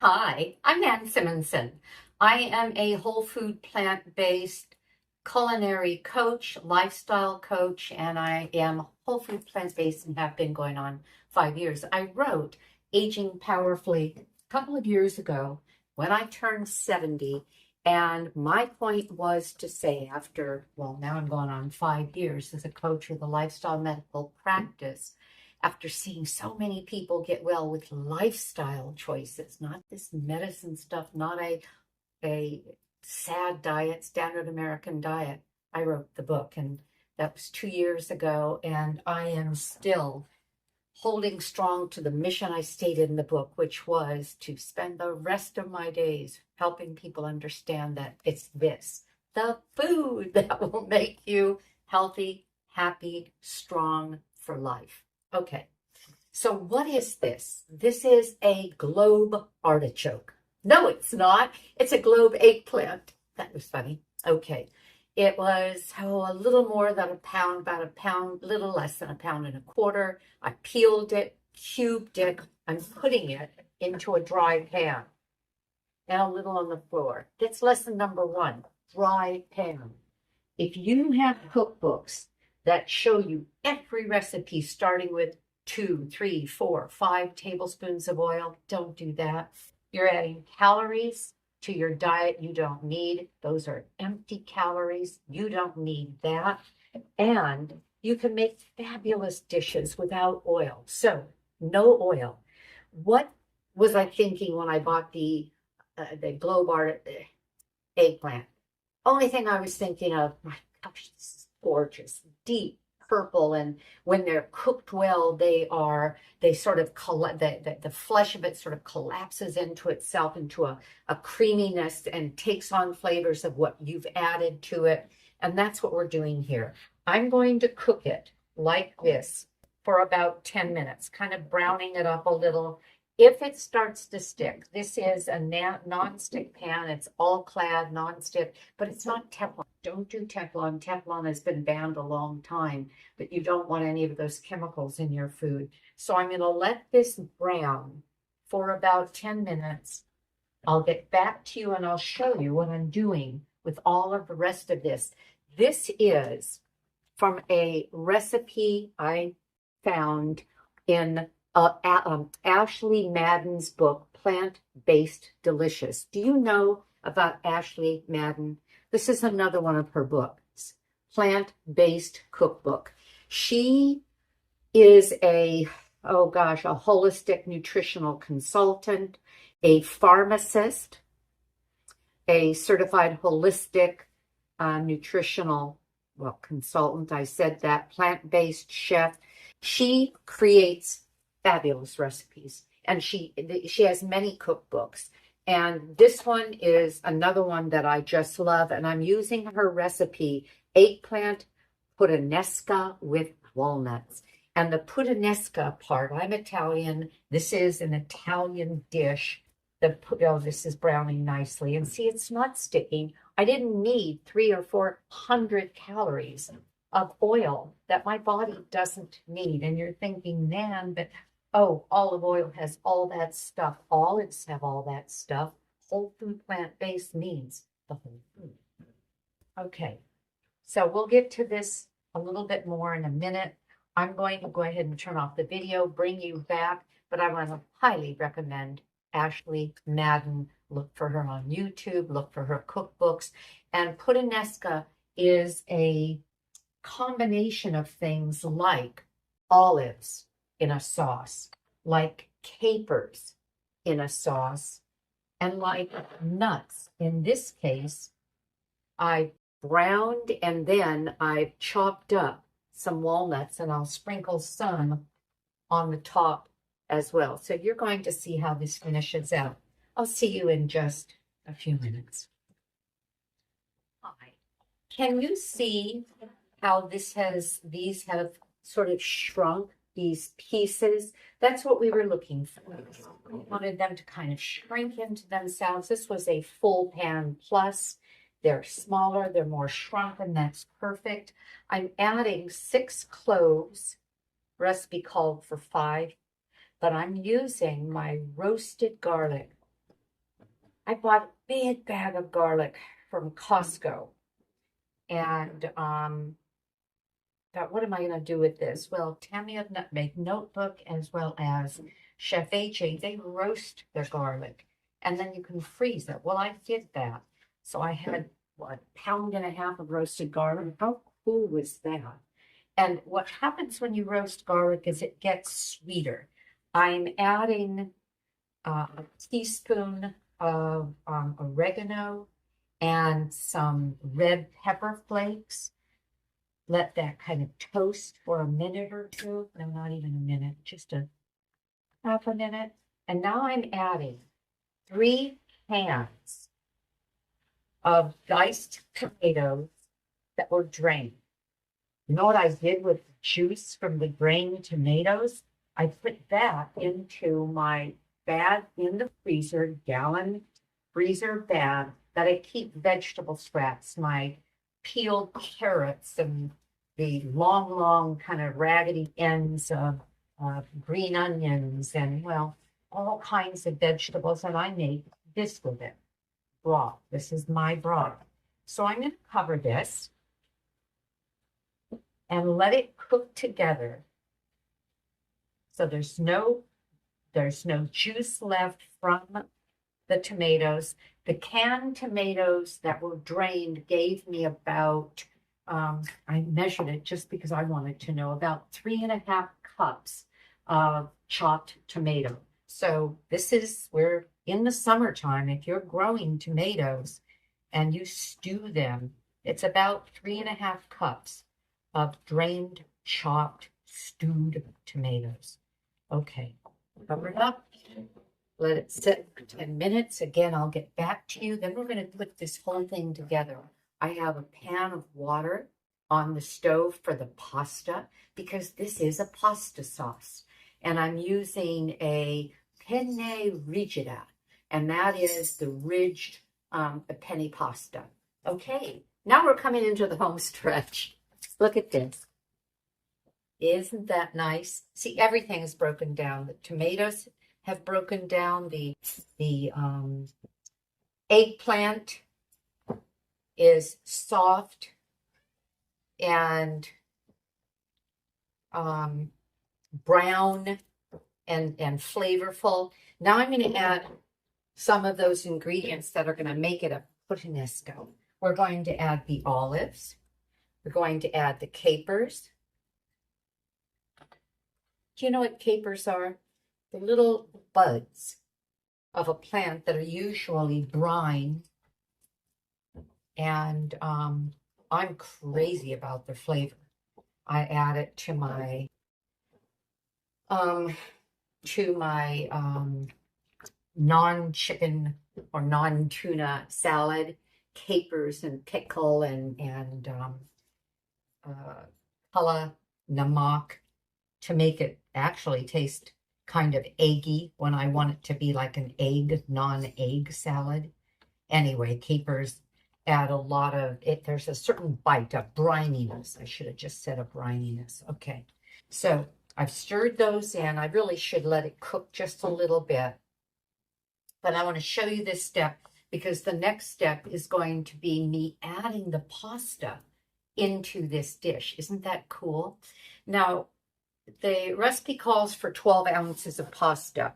Hi, I'm Nan Simonsen. I am a whole food plant-based culinary coach, lifestyle coach, and I am whole food plant-based and have been going on 5 years. I wrote Aging Powerfully a couple of years ago when I turned 70, and my point was to say well, now I'm going on 5 years as a coach with a lifestyle medical practice, after seeing so many people get well with lifestyle choices, not this medicine stuff, not a sad diet, standard American diet. I wrote the book, and that was 2 years ago, and I am still holding strong to the mission I stated in the book, which was to spend the rest of my days helping people understand that it's the food that will make you healthy, happy, strong for life. Okay, so what is this? This is a globe artichoke. No, it's not. It's a globe eggplant. That was funny. Okay, it was a little more than a pound, about a pound, little less than a pound and a quarter. I peeled it, cubed it. I'm putting it into a dry pan and a little on the floor. That's lesson number one, dry pan. If you have cookbooks that show you every recipe starting with 2, 3, 4, 5 tablespoons of oil, don't do that. You're adding calories to your diet you don't need. Those are empty calories. You don't need that. And you can make fabulous dishes without oil. So no oil. What was I thinking when I bought the Globe Art eggplant? Only thing I was thinking of, my gosh, this is gorgeous, deep purple, and when they're cooked well, they sort of the flesh of it sort of collapses into itself into a creaminess and takes on flavors of what you've added to it. And that's what we're doing here. I'm going to cook it like this for about 10 minutes, kind of browning it up a little. If it starts to stick, this is a non-stick pan. It's all clad non-stick, but it's not Teflon. Don't do Teflon. Teflon has been banned a long time, but you don't want any of those chemicals in your food. So I'm going to let this brown for about 10 minutes. I'll get back to you and I'll show you what I'm doing with all of the rest of this. This is from a recipe I found in Ashley Madden's book, Plant-Based Delicious. Do you know about Ashley Madden? This is another one of her books, Plant-Based Cookbook. She is a holistic nutritional consultant, a pharmacist, a certified holistic nutritional consultant. I said that, plant-based chef. She creates fabulous recipes, and she has many cookbooks, and this one is another one that I just love, and I'm using her recipe, Eggplant Puttanesca with walnuts. And the Puttanesca part, I'm Italian, this is an Italian dish. This is browning nicely, and see, it's not sticking. I didn't need 300 or 400 calories of oil that my body doesn't need. And you're thinking, Nan, but olive oil has all that stuff. Olives have all that stuff. Whole food plant-based means the whole food. Okay, so we'll get to this a little bit more in a minute. I'm going to go ahead and turn off the video, bring you back, but I want to highly recommend Ashley Madden. Look for her on YouTube, look for her cookbooks. And Puttanesca is a combination of things like olives in a sauce, like capers in a sauce, and like nuts. In this case, I browned and then I chopped up some walnuts, and I'll sprinkle some on the top as well. So you're going to see how this finishes out. I'll see you in just a few minutes. Hi. Can you see how these have sort of shrunk, these pieces? That's what we were looking for. We wanted them to kind of shrink into themselves. This was a full pan plus. They're smaller, they're more shrunken. That's perfect. I'm adding 6 cloves. Recipe called for 5, but I'm using my roasted garlic. I bought a big bag of garlic from Costco. And thought, what am I going to do with this? Well, Tammy of Nutmeg Notebook as well as Chef AJ, they roast their garlic and then you can freeze it. Well, I did that. So I had, what, pound and a half of roasted garlic. How cool was that? And what happens when you roast garlic is it gets sweeter. I'm adding a teaspoon of oregano and some red pepper flakes. Let that kind of toast for a minute or two. No, not even a minute, just a half a minute. And now I'm adding 3 cans of diced tomatoes that were drained. You know what I did with the juice from the drained tomatoes? I put that into my bag in the freezer, gallon freezer bag that I keep vegetable scraps, my peeled carrots and the long kind of raggedy ends of green onions and, well, all kinds of vegetables. And I made this with it, broth. This is my broth. So I'm going to cover this and let it cook together. So there's no juice left from the tomatoes. The canned tomatoes that were drained gave me about, I measured it just because I wanted to know, about 3.5 cups of chopped tomato. So this is, we're in the summertime. If you're growing tomatoes and you stew them, it's about 3.5 cups of drained, chopped, stewed tomatoes. Okay, cover it up. Let it sit for 10 minutes. Again, I'll get back to you. Then we're going to put this whole thing together. I have a pan of water on the stove for the pasta because this is a pasta sauce. And I'm using a penne rigida, and that is the ridged penne pasta. Okay, now we're coming into the home stretch. Look at this. Isn't that nice? See, everything is broken down. The tomatoes have broken down. The eggplant is soft and brown and flavorful. Now I'm going to add some of those ingredients that are going to make it a puttanesca. We're going to add the olives. We're going to add the capers. Do you know what capers are? The little buds of a plant that are usually brine. And I'm crazy about their flavor. I add it to my non-chicken or non-tuna salad, capers and pickle and kala namak to make it actually taste kind of eggy when I want it to be like an egg, non-egg salad. Anyway, capers add a lot of it. There's a certain bite of brininess. I should have just said a brininess. Okay, so I've stirred those in. I really should let it cook just a little bit. But I want to show you this step because the next step is going to be me adding the pasta into this dish. Isn't that cool? Now, the recipe calls for 12 ounces of pasta,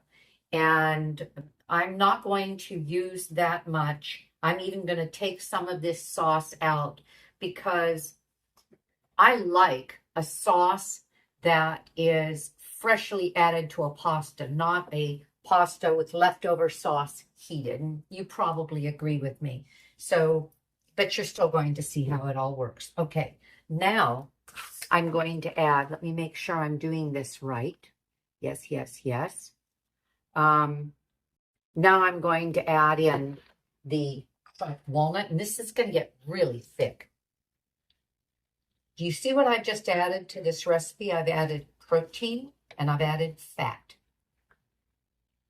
and I'm not going to use that much. I'm even going to take some of this sauce out because I like a sauce that is freshly added to a pasta, not a pasta with leftover sauce heated. And you probably agree with me. So, but you're still going to see how it all works. Okay, now I'm going to add, let me make sure I'm doing this right. Yes, yes, yes. Now I'm going to add in the walnut, and this is going to get really thick. Do you see what I've just added to this recipe? I've added protein and I've added fat.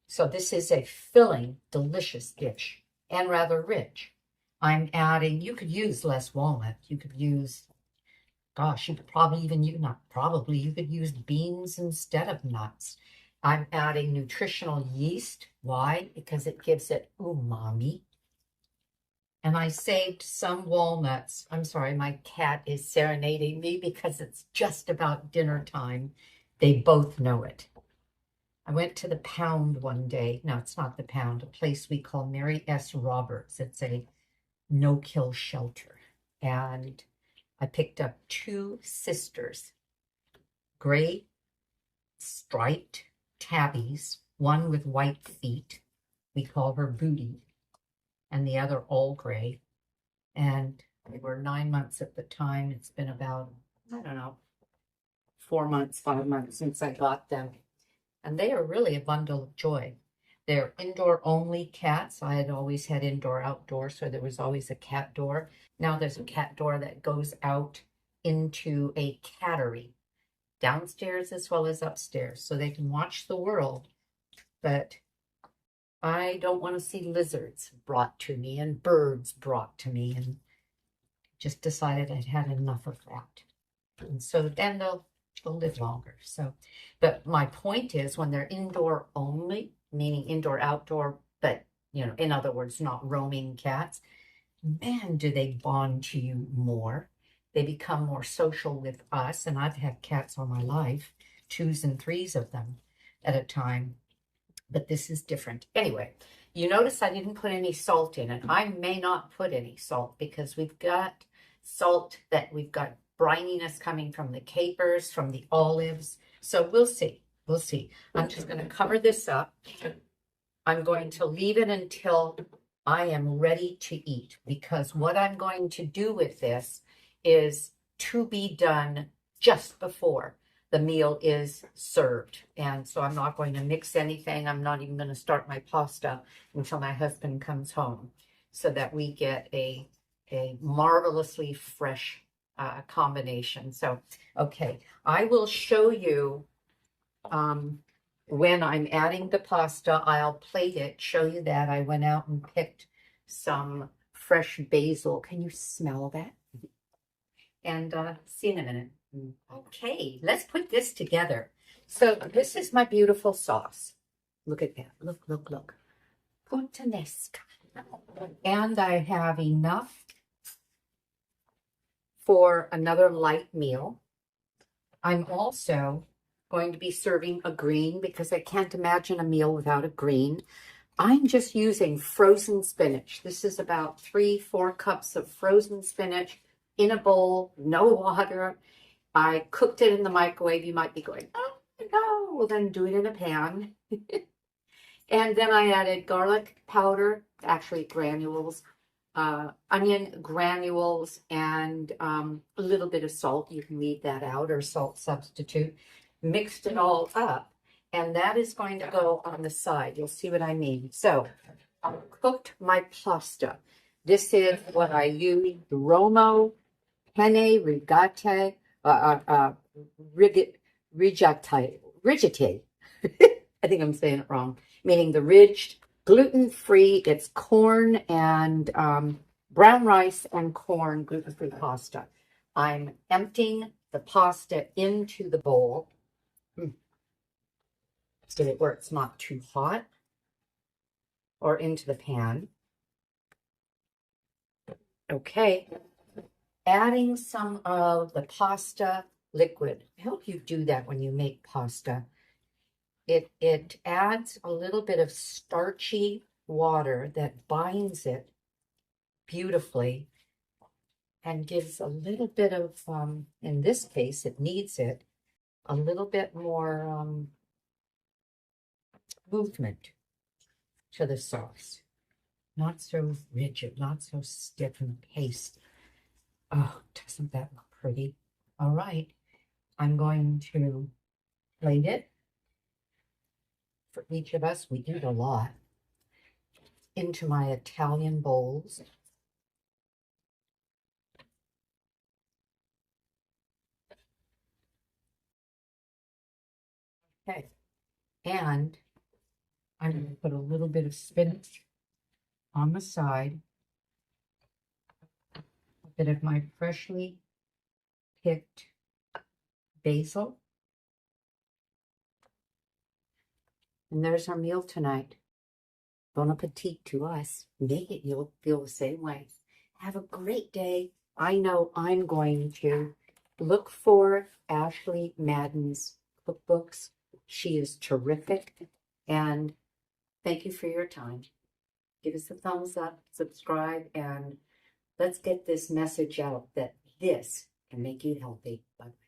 So this is a filling, delicious dish and rather rich. I'm adding, you could use less walnut. You could use, gosh, you could probably even use, not probably, you could use beans instead of nuts. I'm adding nutritional yeast. Why? Because it gives it umami. And I saved some walnuts. I'm sorry, my cat is serenading me because it's just about dinner time. They both know it. I went to the Pound one day. No, it's not the Pound, a place we call Mary S. Roberts. It's a no-kill shelter. And I picked up 2 sisters, gray striped tabbies, one with white feet. We call her Booty, and the other all gray. And they were 9 months at the time. It's been about, I don't know, 4 months, 5 months since I got them. And they are really a bundle of joy. They're indoor-only cats. I had always had indoor-outdoor, so there was always a cat door. Now there's a cat door that goes out into a cattery, downstairs as well as upstairs, so they can watch the world. But I don't want to see lizards brought to me and birds brought to me, and just decided I'd had enough of that. And so then they'll live longer. So, but my point is, when they're indoor only, meaning indoor outdoor, but in other words, not roaming cats, man, do they bond to you more. They become more social with us, and I've had cats all my life, 2s and 3s of them at a time, but this is different. Anyway, you notice I didn't put any salt in it. I may not put any salt because we've got salt, that we've got brininess coming from the capers, from the olives. So we'll see. We'll see. I'm just going to cover this up. I'm going to leave it until I am ready to eat, because what I'm going to do with this is to be done just before the meal is served. And so I'm not going to mix anything. I'm not even going to start my pasta until my husband comes home, so that we get a marvelously fresh combination. So, okay, I will show you when I'm adding the pasta. I'll plate it, show you that. I went out and picked some fresh basil. Can you smell that? And see you in a minute. Okay, let's put this together. So this is my beautiful sauce. Look at that. Look, look, look. Puttanesca. And I have enough for another light meal. I'm also going to be serving a green because I can't imagine a meal without a green. I'm just using frozen spinach. This is about 3-4 cups of frozen spinach in a bowl, no water. I cooked it in the microwave. You might be going, oh no, well then do it in a pan. And then I added garlic powder, actually granules, onion granules, and a little bit of salt. You can leave that out, or salt substitute. Mixed it all up, and that is going to go on the side. You'll see what I mean. So I cooked my pasta. This is what I use: Romo, penne rigate, rigate. I think I'm saying it wrong, meaning the ridged, gluten-free. It's corn and brown rice and corn, gluten-free pasta. I'm emptying the pasta into the bowl so that where it's not too hot, or into the pan. Okay. Adding some of the pasta liquid. I hope you do that when you make pasta. It adds a little bit of starchy water that binds it beautifully and gives a little bit of, in this case, it needs it, a little bit more movement to the sauce. Not so rigid, not so stiff and paste. Oh, doesn't that look pretty? All right, I'm going to plate it. For each of us, we eat a lot. Into my Italian bowls. Okay, and I'm going to put a little bit of spinach on the side, a bit of my freshly picked basil, And there's our meal tonight. Bon appetit to us. Make it, you'll feel the same way. Have a great day. I know I'm going to. Look for Ashley Madden's cookbooks. She is terrific. And thank you for your time. Give us a thumbs up, subscribe, and let's get this message out that this can make you healthy. Bye.